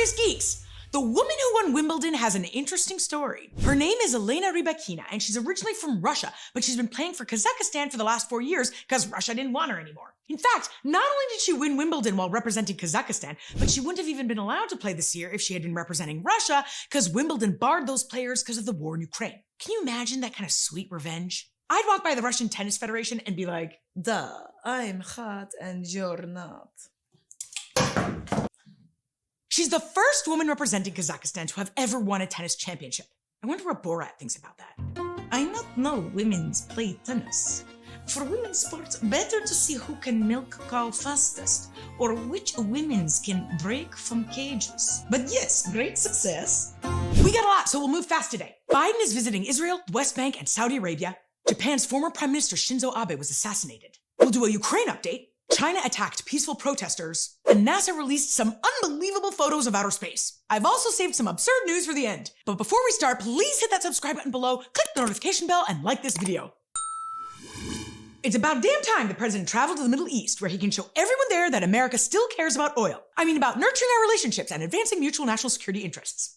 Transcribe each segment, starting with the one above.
is Geeks. The woman who won Wimbledon has an interesting story. Her name is Elena Rybakina, and she's originally from Russia, but she's been playing for Kazakhstan for the last 4 years because Russia didn't want her anymore. In fact, not only did she win Wimbledon while representing Kazakhstan, but she wouldn't have even been allowed to play this year if she had been representing Russia because Wimbledon barred those players because of the war in Ukraine. Can you imagine that kind of sweet revenge? I'd walk by the Russian Tennis Federation and be like, duh, I'm hot and you're not. She's the first woman representing Kazakhstan to have ever won a tennis championship. I wonder what Borat thinks about that. I not know women's play tennis. For women's sports, better to see who can milk cow fastest, or which women's can break from cages. But yes, great success. We got a lot, so we'll move fast today. Biden is visiting Israel, the West Bank, and Saudi Arabia. Japan's former Prime Minister Shinzo Abe was assassinated. We'll do a Ukraine update. China attacked peaceful protesters, and NASA released some unbelievable photos of outer space. I've also saved some absurd news for the end. But before we start, please hit that subscribe button below, click the notification bell, and like this video. It's about damn time the president traveled to the Middle East where he can show everyone there that America still cares about oil. I mean, about nurturing our relationships and advancing mutual national security interests.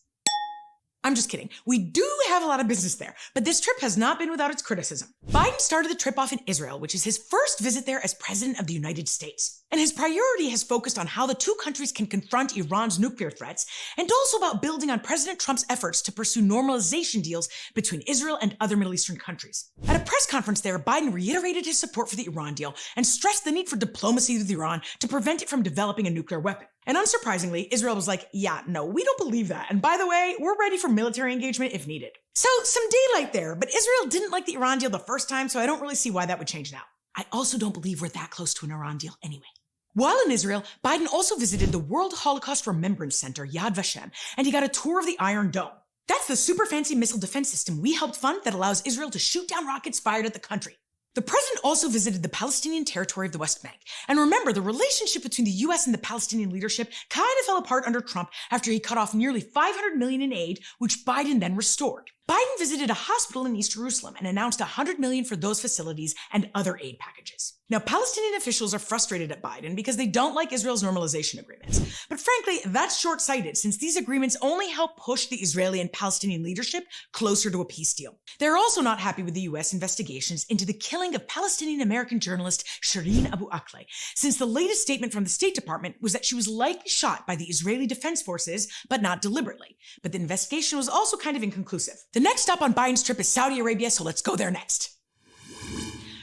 I'm just kidding. We do have a lot of business there, but this trip has not been without its criticism. Biden started the trip off in Israel, which is his first visit there as president of the United States. And his priority has focused on how the two countries can confront Iran's nuclear threats, and also about building on President Trump's efforts to pursue normalization deals between Israel and other Middle Eastern countries. At a press conference there, Biden reiterated his support for the Iran deal and stressed the need for diplomacy with Iran to prevent it from developing a nuclear weapon. And unsurprisingly, Israel was like, yeah, no, we don't believe that. And by the way, we're ready for military engagement if needed. So some daylight there, but Israel didn't like the Iran deal the first time, so I don't really see why that would change now. I also don't believe we're that close to an Iran deal anyway. While in Israel, Biden also visited the World Holocaust Remembrance Center, Yad Vashem, and he got a tour of the Iron Dome. That's the super fancy missile defense system we helped fund that allows Israel to shoot down rockets fired at the country. The president also visited the Palestinian territory of the West Bank. And remember, the relationship between the US and the Palestinian leadership kind of fell apart under Trump after he cut off nearly $500 million in aid, which Biden then restored. Biden visited a hospital in East Jerusalem and announced $100 million for those facilities and other aid packages. Now, Palestinian officials are frustrated at Biden because they don't like Israel's normalization agreements. But frankly, that's short-sighted since these agreements only help push the Israeli and Palestinian leadership closer to a peace deal. They're also not happy with the US investigations into the killing of Palestinian-American journalist Shireen Abu Akleh, since the latest statement from the State Department was that she was likely shot by the Israeli Defense Forces, but not deliberately. But the investigation was also kind of inconclusive. The next stop on Biden's trip is Saudi Arabia, so let's go there next.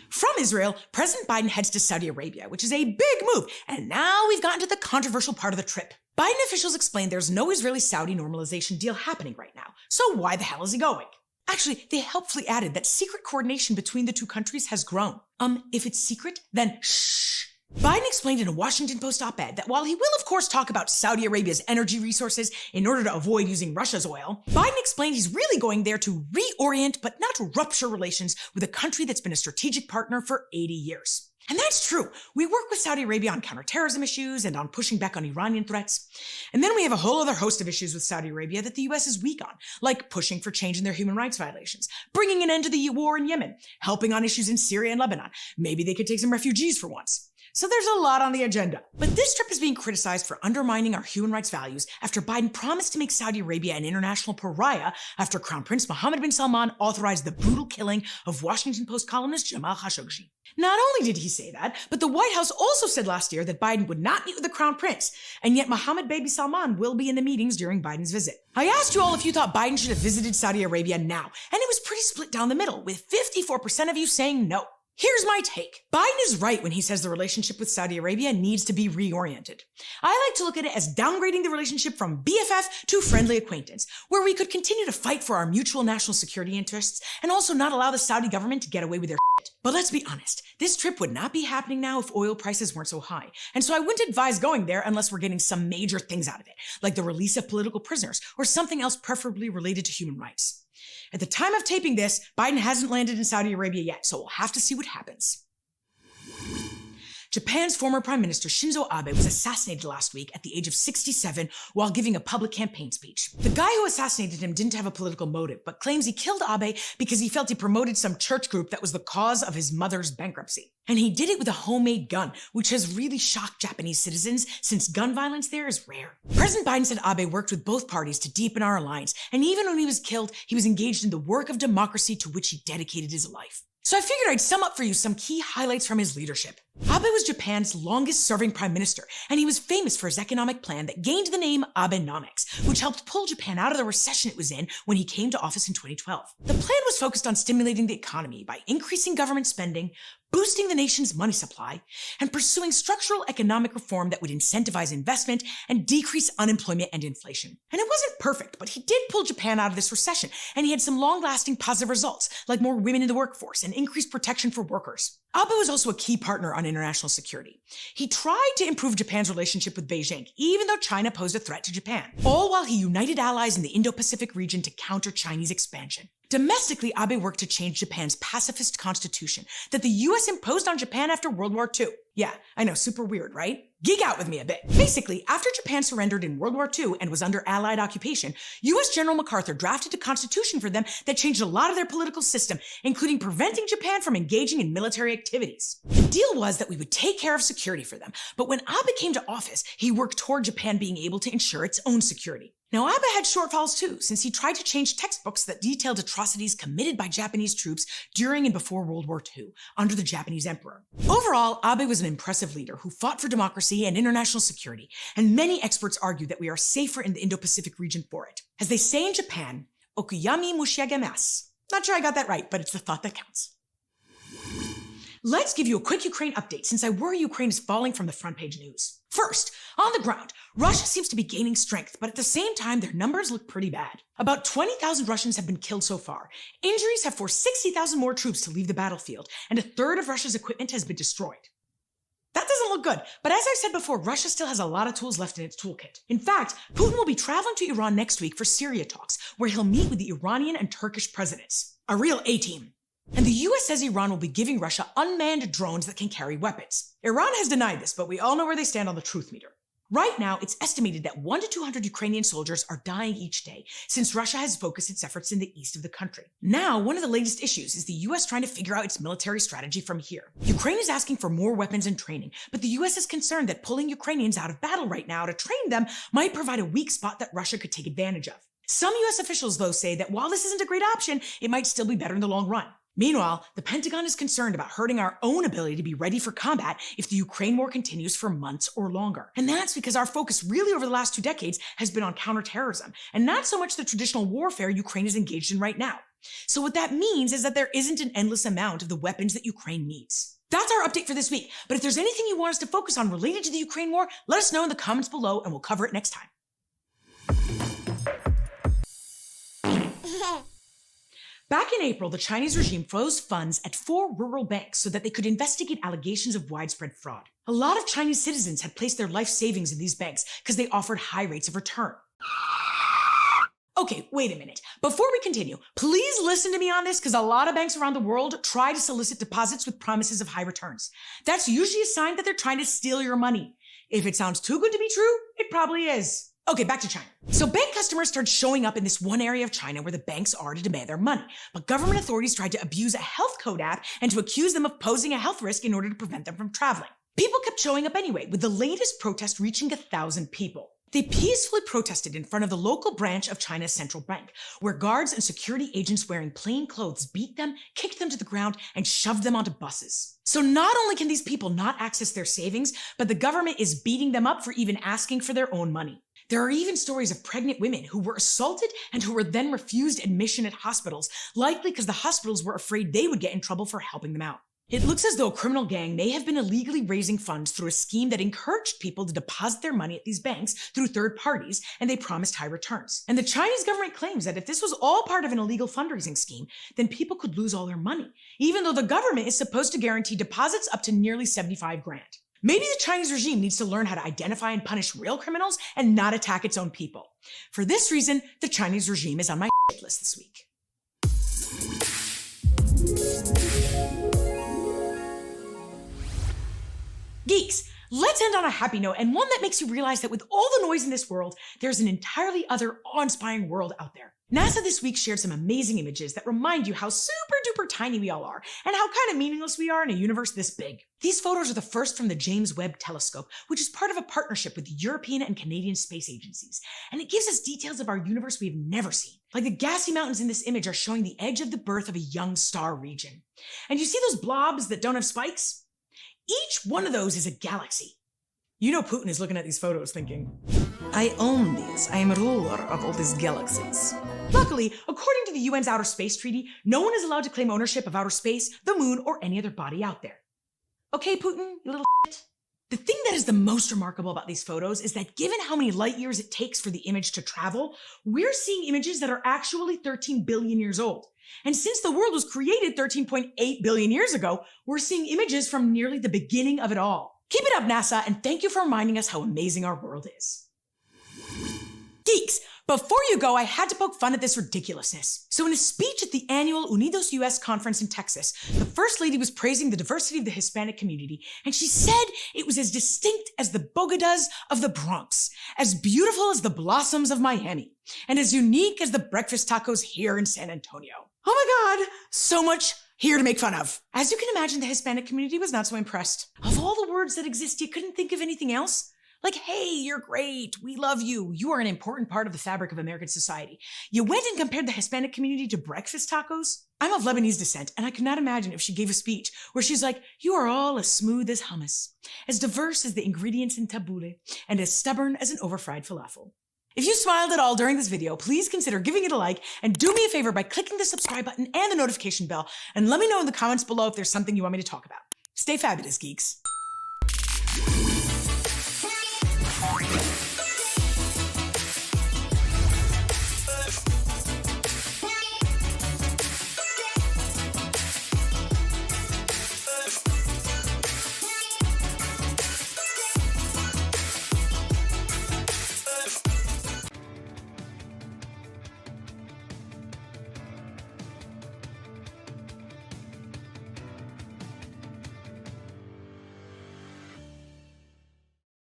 From Israel, President Biden heads to Saudi Arabia, which is a big move, and now we've gotten to the controversial part of the trip. Biden officials explained there's no Israeli-Saudi normalization deal happening right now, so why the hell is he going? Actually, they helpfully added that secret coordination between the two countries has grown. If it's secret, then shh. Biden explained in a Washington Post op-ed that while he will of course talk about Saudi Arabia's energy resources in order to avoid using Russia's oil, Biden explained he's really going there to reorient but not rupture relations with a country that's been a strategic partner for 80 years. And that's true. We work with Saudi Arabia on counterterrorism issues and on pushing back on Iranian threats. And then we have a whole other host of issues with Saudi Arabia that the US is weak on, like pushing for change in their human rights violations, bringing an end to the war in Yemen, helping on issues in Syria and Lebanon. Maybe they could take some refugees for once. So there's a lot on the agenda. But this trip is being criticized for undermining our human rights values after Biden promised to make Saudi Arabia an international pariah after Crown Prince Mohammed bin Salman authorized the brutal killing of Washington Post columnist Jamal Khashoggi. Not only did he say that, but the White House also said last year that Biden would not meet with the Crown Prince, and yet Mohammed Baby Salman will be in the meetings during Biden's visit. I asked you all if you thought Biden should have visited Saudi Arabia now, and it was pretty split down the middle, with 54% of you saying no. Here's my take. Biden is right when he says the relationship with Saudi Arabia needs to be reoriented. I like to look at it as downgrading the relationship from BFF to friendly acquaintance, where we could continue to fight for our mutual national security interests and also not allow the Saudi government to get away with their shit. But let's be honest, this trip would not be happening now if oil prices weren't so high. And so I wouldn't advise going there unless we're getting some major things out of it, like the release of political prisoners or something else preferably related to human rights. At the time of taping this, Biden hasn't landed in Saudi Arabia yet, so we'll have to see what happens. Japan's former Prime Minister Shinzo Abe was assassinated last week at the age of 67 while giving a public campaign speech. The guy who assassinated him didn't have a political motive, but claims he killed Abe because he felt he promoted some church group that was the cause of his mother's bankruptcy. And he did it with a homemade gun, which has really shocked Japanese citizens since gun violence there is rare. President Biden said Abe worked with both parties to deepen our alliance, and even when he was killed, he was engaged in the work of democracy to which he dedicated his life. So I figured I'd sum up for you some key highlights from his leadership. Abe was Japan's longest-serving prime minister, and he was famous for his economic plan that gained the name Abenomics, which helped pull Japan out of the recession it was in when he came to office in 2012. The plan was focused on stimulating the economy by increasing government spending, boosting the nation's money supply, and pursuing structural economic reform that would incentivize investment and decrease unemployment and inflation. And it wasn't perfect, but he did pull Japan out of this recession, and he had some long-lasting positive results, like more women in the workforce and increased protection for workers. Abe was also a key partner on international security. He tried to improve Japan's relationship with Beijing, even though China posed a threat to Japan, all while he united allies in the Indo-Pacific region to counter Chinese expansion. Domestically, Abe worked to change Japan's pacifist constitution that the US imposed on Japan after World War II. Yeah, I know, super weird, right? Geek out with me a bit. Basically, after Japan surrendered in World War II and was under Allied occupation, US General MacArthur drafted a constitution for them that changed a lot of their political system, including preventing Japan from engaging in military activities. The deal was that we would take care of security for them, but when Abe came to office, he worked toward Japan being able to ensure its own security. Now, Abe had shortfalls too, since he tried to change textbooks that detailed atrocities committed by Japanese troops during and before World War II, under the Japanese emperor. Overall, Abe was an impressive leader who fought for democracy and international security, and many experts argue that we are safer in the Indo-Pacific region for it. As they say in Japan, okuyami mushiagemasu. Not sure I got that right, but it's the thought that counts. Let's give you a quick Ukraine update, since I worry Ukraine is falling from the front page news. First, on the ground, Russia seems to be gaining strength, but at the same time, their numbers look pretty bad. About 20,000 Russians have been killed so far. Injuries have forced 60,000 more troops to leave the battlefield, and a third of Russia's equipment has been destroyed. That doesn't look good, but as I said before, Russia still has a lot of tools left in its toolkit. In fact, Putin will be traveling to Iran next week for Syria talks, where he'll meet with the Iranian and Turkish presidents. A real A-team. And the US says Iran will be giving Russia unmanned drones that can carry weapons. Iran has denied this, but we all know where they stand on the truth meter. Right now, it's estimated that 100 to 200 Ukrainian soldiers are dying each day, since Russia has focused its efforts in the east of the country. Now, one of the latest issues is the US trying to figure out its military strategy from here. Ukraine is asking for more weapons and training, but the US is concerned that pulling Ukrainians out of battle right now to train them might provide a weak spot that Russia could take advantage of. Some US officials, though, say that while this isn't a great option, it might still be better in the long run. Meanwhile, the Pentagon is concerned about hurting our own ability to be ready for combat if the Ukraine war continues for months or longer. And that's because our focus really over the last 2 decades has been on counterterrorism, and not so much the traditional warfare Ukraine is engaged in right now. So what that means is that there isn't an endless amount of the weapons that Ukraine needs. That's our update for this week, but if there's anything you want us to focus on related to the Ukraine war, let us know in the comments below and we'll cover it next time. Back in April, the Chinese regime froze funds at 4 rural banks so that they could investigate allegations of widespread fraud. A lot of Chinese citizens had placed their life savings in these banks because they offered high rates of return. Okay, wait a minute. Before we continue, please listen to me on this because a lot of banks around the world try to solicit deposits with promises of high returns. That's usually a sign that they're trying to steal your money. If it sounds too good to be true, it probably is. Okay, back to China. So bank customers started showing up in this one area of China where the banks are to demand their money. But government authorities tried to abuse a health code app and to accuse them of posing a health risk in order to prevent them from traveling. People kept showing up anyway, with the latest protest reaching 1,000 people. They peacefully protested in front of the local branch of China's central bank, where guards and security agents wearing plain clothes beat them, kicked them to the ground, and shoved them onto buses. So not only can these people not access their savings, but the government is beating them up for even asking for their own money. There are even stories of pregnant women who were assaulted and who were then refused admission at hospitals, likely because the hospitals were afraid they would get in trouble for helping them out. It looks as though a criminal gang may have been illegally raising funds through a scheme that encouraged people to deposit their money at these banks through third parties, and they promised high returns. And the Chinese government claims that if this was all part of an illegal fundraising scheme, then people could lose all their money, even though the government is supposed to guarantee deposits up to nearly 75 grand. Maybe the Chinese regime needs to learn how to identify and punish real criminals and not attack its own people. For this reason, the Chinese regime is on my shit list this week. Geeks, let's end on a happy note and one that makes you realize that with all the noise in this world, there's an entirely other awe-inspiring world out there. NASA this week shared some amazing images that remind you how super duper tiny we all are and how kind of meaningless we are in a universe this big. These photos are the first from the James Webb telescope, which is part of a partnership with the European and Canadian space agencies. And it gives us details of our universe we've never seen. Like the gassy mountains in this image are showing the edge of the birth of a young star region. And you see those blobs that don't have spikes? Each one of those is a galaxy. You know Putin is looking at these photos thinking, I own these. I am a ruler of all these galaxies. Luckily, according to the UN's Outer Space Treaty, no one is allowed to claim ownership of outer space, the moon, or any other body out there. Okay, Putin, you little shit. The thing that is the most remarkable about these photos is that given how many light years it takes for the image to travel, we're seeing images that are actually 13 billion years old. And since the world was created 13.8 billion years ago, we're seeing images from nearly the beginning of it all. Keep it up, NASA, and thank you for reminding us how amazing our world is. Geeks, before you go, I had to poke fun at this ridiculousness. So in a speech at the annual Unidos US conference in Texas, the First Lady was praising the diversity of the Hispanic community, and she said it was as distinct as the bodegas of the Bronx, as beautiful as the blossoms of Miami, and as unique as the breakfast tacos here in San Antonio. Oh my God, so much here to make fun of. As you can imagine, the Hispanic community was not so impressed. Of all the words that exist, you couldn't think of anything else? Like, hey, you're great, we love you, you are an important part of the fabric of American society. You went and compared the Hispanic community to breakfast tacos? I'm of Lebanese descent, and I could not imagine if she gave a speech where she's like, you are all as smooth as hummus, as diverse as the ingredients in tabbouleh, and as stubborn as an overfried falafel. If you smiled at all during this video, please consider giving it a like and do me a favor by clicking the subscribe button and the notification bell, and let me know in the comments below if there's something you want me to talk about. Stay fabulous, geeks.